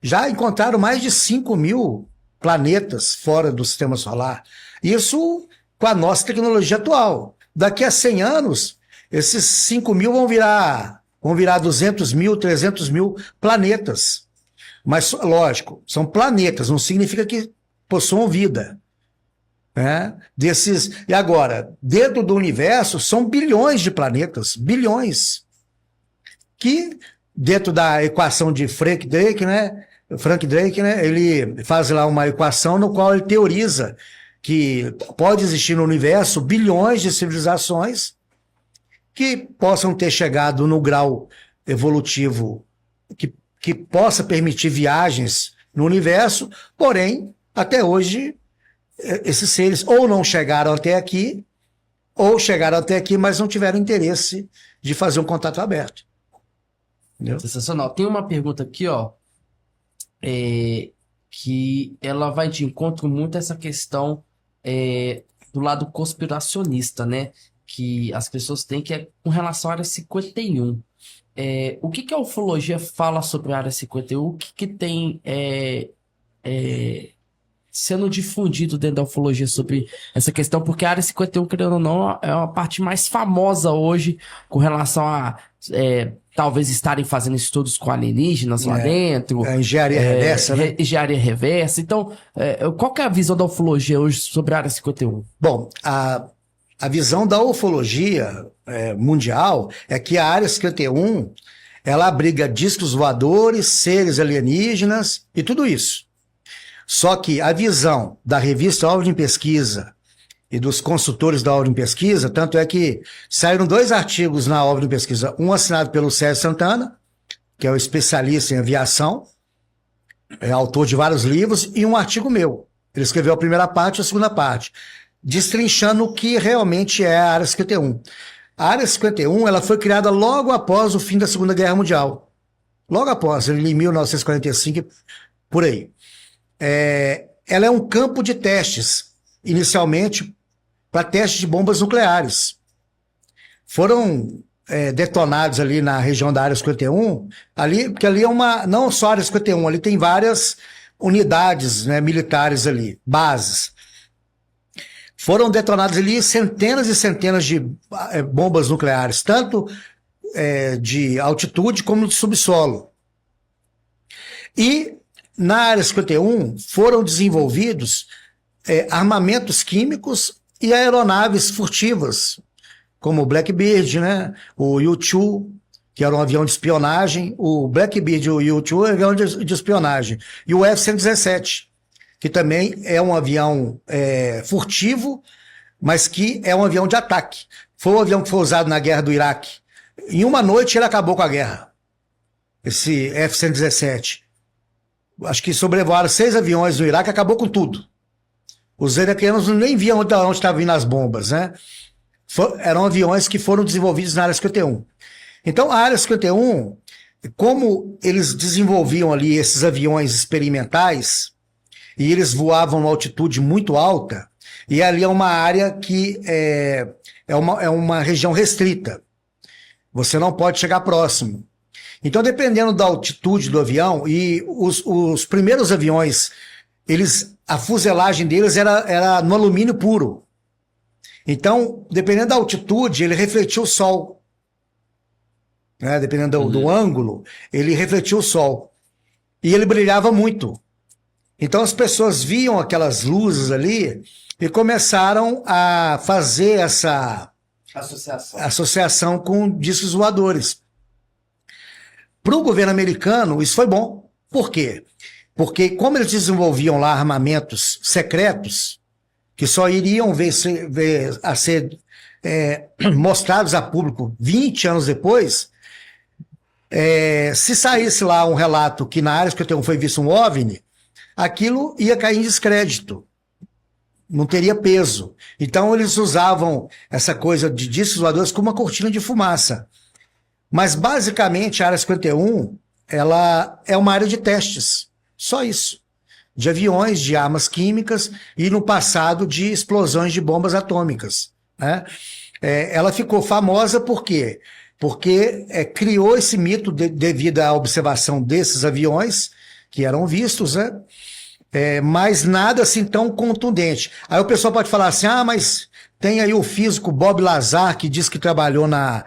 Já encontraram mais de 5.000 planetas fora do sistema solar. Isso com a nossa tecnologia atual. Daqui a 100 anos, esses 5.000 vão virar 200.000, 300.000 planetas. Mas, lógico, são planetas, não significa que possuam vida. Né? E agora, dentro do universo, são bilhões de planetas, bilhões, que dentro da equação de Frank Drake, né, ele faz lá uma equação no qual ele teoriza que pode existir no universo bilhões de civilizações que possam ter chegado no grau evolutivo que possa permitir viagens no universo, porém, até hoje, esses seres ou não chegaram até aqui, ou chegaram até aqui, mas não tiveram interesse de fazer um contato aberto. Entendeu? Sensacional. Tem uma pergunta aqui, ó, que ela vai de encontro muito a essa questão do lado conspiracionista, né? Que as pessoas têm, que é com relação à Área 51. O que a ufologia fala sobre a Área 51? O que tem sendo difundido dentro da ufologia sobre essa questão? Porque a Área 51, querendo ou não, é uma parte mais famosa hoje com relação a talvez estarem fazendo estudos com alienígenas lá dentro. A engenharia reversa, né? Engenharia reversa. Então, qual que é a visão da ufologia hoje sobre a Área 51? Bom, a visão da ufologia mundial é que a Área 51 ela abriga discos voadores, seres alienígenas e tudo isso. Só que a visão da revista Ordem Pesquisa e dos consultores da Ordem Pesquisa, tanto é que saíram 2 artigos na Ordem Pesquisa, um assinado pelo Sérgio Santana, que é o especialista em aviação, é autor de vários livros, e um artigo meu. Ele escreveu a primeira parte e a segunda parte, destrinchando o que realmente é a Área 51. A Área 51 ela foi criada logo após o fim da Segunda Guerra Mundial. Logo após, em 1945, por aí. Ela é um campo de testes, inicialmente para testes de bombas nucleares. Foram detonados ali na região da Área 51, porque ali não só a Área 51, ali tem várias unidades, né, militares ali, bases. Foram detonadas ali centenas e centenas de bombas nucleares, tanto de altitude como de subsolo. E na Área 51 foram desenvolvidos armamentos químicos e aeronaves furtivas, como o Blackbird, né? O U-2, que era um avião de espionagem, o Blackbird e o U-2 é um avião de espionagem, e o F-117, que também é um avião furtivo, mas que é um avião de ataque. Foi um avião que foi usado na guerra do Iraque. Em uma noite ele acabou com a guerra, esse F-117. Acho que sobrevoaram 6 aviões no Iraque, acabou com tudo. Os iraquianos nem viam onde estavam vindo as bombas, né? Eram aviões que foram desenvolvidos na Área 51. Então, a Área 51, como eles desenvolviam ali esses aviões experimentais, e eles voavam numa altitude muito alta, e ali é uma área que é uma região restrita. Você não pode chegar próximo. Então, dependendo da altitude do avião, e os primeiros aviões, a fuselagem deles era no alumínio puro. Então, dependendo da altitude, ele refletia o sol. Né? Dependendo do ângulo, ele refletia o sol. E ele brilhava muito. Então, as pessoas viam aquelas luzes ali e começaram a fazer essa associação com discos voadores. Para o governo americano, isso foi bom. Por quê? Porque como eles desenvolviam lá armamentos secretos, que só iriam a ser mostrados a público 20 anos depois, se saísse lá um relato que na Área 51 foi visto um OVNI, aquilo ia cair em descrédito. Não teria peso. Então eles usavam essa coisa de discos voadores como uma cortina de fumaça. Mas, basicamente, a Área 51 ela é uma área de testes. Só isso. De aviões, de armas químicas e, no passado, de explosões de bombas atômicas. Né? Ela ficou famosa por quê? Porque criou esse mito devido à observação desses aviões que eram vistos, né? Mas nada assim tão contundente. Aí o pessoal pode falar assim, mas tem aí o físico Bob Lazar, que diz que trabalhou na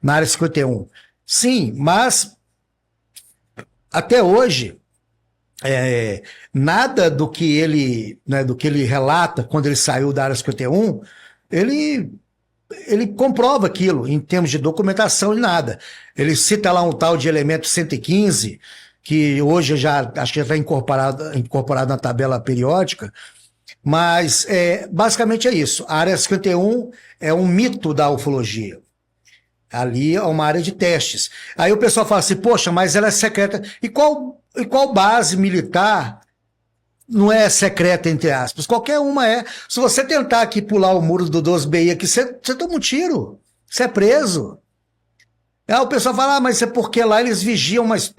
área 51. Sim, mas até hoje, nada do que ele, né, do que ele relata quando ele saiu da área 51, ele comprova aquilo em termos de documentação e nada. Ele cita lá um tal de elemento 115, que hoje acho que já está incorporado na tabela periódica, mas basicamente é isso. A área 51 é um mito da ufologia. Ali é uma área de testes. Aí o pessoal fala assim, poxa, mas ela é secreta. E qual base militar não é secreta, entre aspas? Qualquer uma é. Se você tentar aqui pular o muro do 12BI aqui, você toma um tiro. Você é preso. Aí o pessoal fala, mas é porque lá eles vigiam, mas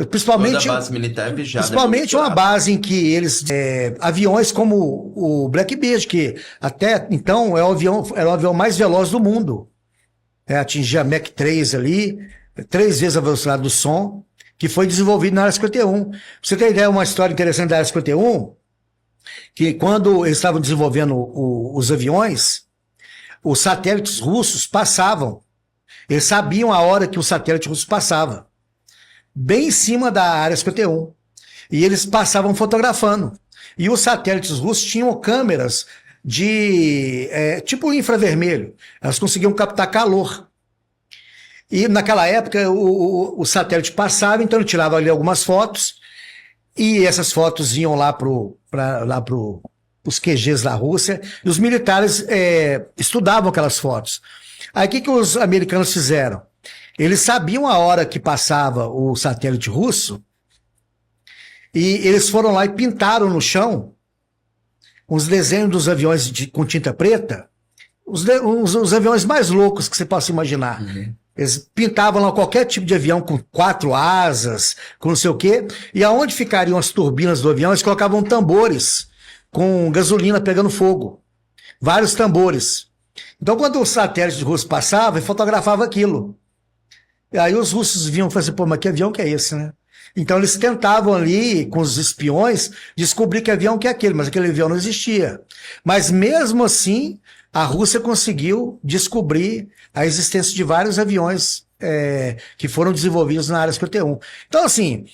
principalmente... Toda base militar é vigiada. Principalmente uma base em que eles... aviões como o Blackbird, que até então era o avião mais veloz do mundo. Atingia Mach 3 ali, 3 vezes a velocidade do som, que foi desenvolvido na área 51. Pra você ter ideia, uma história interessante da área 51, que quando eles estavam desenvolvendo os aviões, os satélites russos passavam. Eles sabiam a hora que o satélite russo passava, bem em cima da área 51. E eles passavam fotografando. E os satélites russos tinham câmeras de tipo infravermelho. Elas conseguiam captar calor. E naquela época o satélite passava, então ele tirava ali algumas fotos, e essas fotos iam lá para os QGs da Rússia, e os militares estudavam aquelas fotos. Aí o que os americanos fizeram? Eles sabiam a hora que passava o satélite russo, e eles foram lá e pintaram no chão uns desenhos dos aviões com tinta preta, os aviões mais loucos que você possa imaginar. Uhum. Eles pintavam lá qualquer tipo de avião com 4 asas, com não sei o quê, e aonde ficariam as turbinas do avião, eles colocavam tambores com gasolina pegando fogo. Vários tambores. Então, quando o satélite russo passava, ele fotografava aquilo. E aí os russos vinham e falavam assim, pô, mas que avião que é esse, né? Então eles tentavam ali, com os espiões, descobrir que avião que é aquele, mas aquele avião não existia. Mas mesmo assim, a Rússia conseguiu descobrir a existência de vários aviões que foram desenvolvidos na área 51. Então, assim,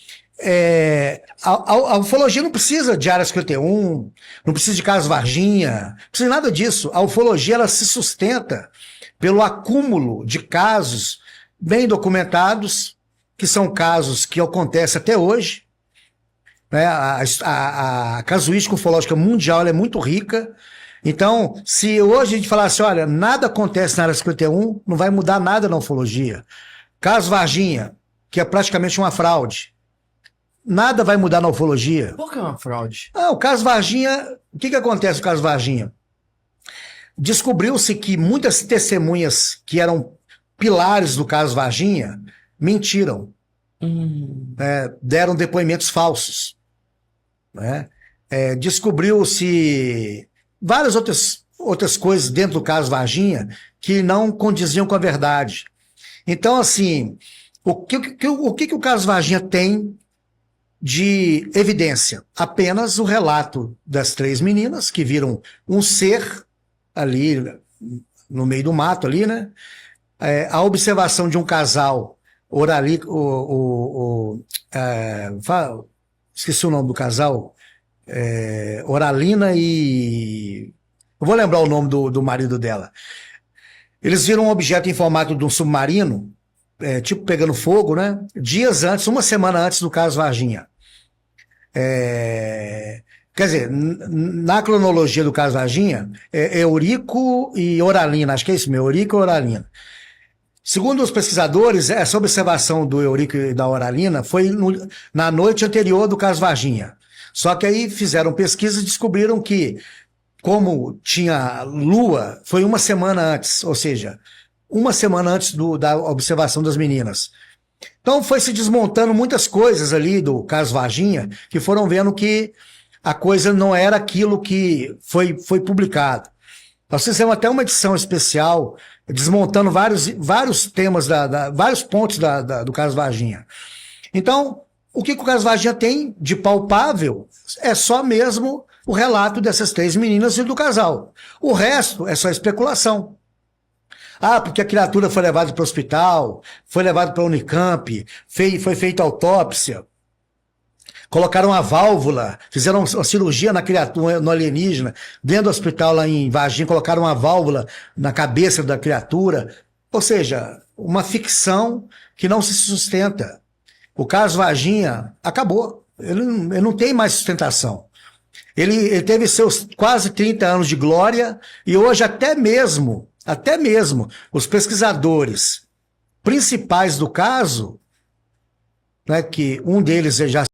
a ufologia não precisa de área 51, não precisa de caso Varginha, não precisa de nada disso. A ufologia ela se sustenta pelo acúmulo de casos bem documentados, que são casos que acontecem até hoje. Né? A casuística ufológica mundial ela é muito rica. Então, se hoje a gente falasse, olha, nada acontece na área 51, não vai mudar nada na ufologia. Caso Varginha, que é praticamente uma fraude, nada vai mudar na ufologia. Por que é uma fraude? O caso Varginha, o que acontece no caso Varginha? Descobriu-se que muitas testemunhas que eram pilares do caso Varginha mentiram. Deram depoimentos falsos. Né? Descobriu-se várias outras coisas dentro do caso Varginha que não condiziam com a verdade. Então, assim, o que o caso Varginha tem de evidência? Apenas o relato das 3 meninas que viram um ser ali no meio do mato, ali, né? A observação de um casal esqueci o nome do casal, Oralina e... Eu vou lembrar o nome do marido dela. Eles viram um objeto em formato de um submarino, tipo pegando fogo, né? Dias antes, uma semana antes do caso Varginha. Quer dizer, na cronologia do caso Varginha, Eurico e Oralina, acho que é isso mesmo, Eurico e Oralina. Segundo os pesquisadores, essa observação do Eurico e da Oralina foi na noite anterior do caso Varginha. Só que aí fizeram pesquisa e descobriram que, como tinha lua, foi uma semana antes, ou seja, uma semana antes da observação das meninas. Então foi se desmontando muitas coisas ali do caso Varginha, que foram vendo que a coisa não era aquilo que foi publicado. Nós fizemos até uma edição especial, desmontando vários temas, vários pontos do caso Varginha. Então, O que o caso Varginha tem de palpável é só mesmo o relato dessas 3 meninas e do casal. O resto é só especulação. Ah, porque a criatura foi levada para o hospital, foi levada para a Unicamp, foi feita autópsia, colocaram a válvula, fizeram uma cirurgia na criatura, no alienígena, dentro do hospital lá em Varginha, colocaram uma válvula na cabeça da criatura. Ou seja, uma ficção que não se sustenta. O caso Varginha acabou. Ele não tem mais sustentação. Ele teve seus quase 30 anos de glória e hoje até mesmo os pesquisadores principais do caso, né, que um deles já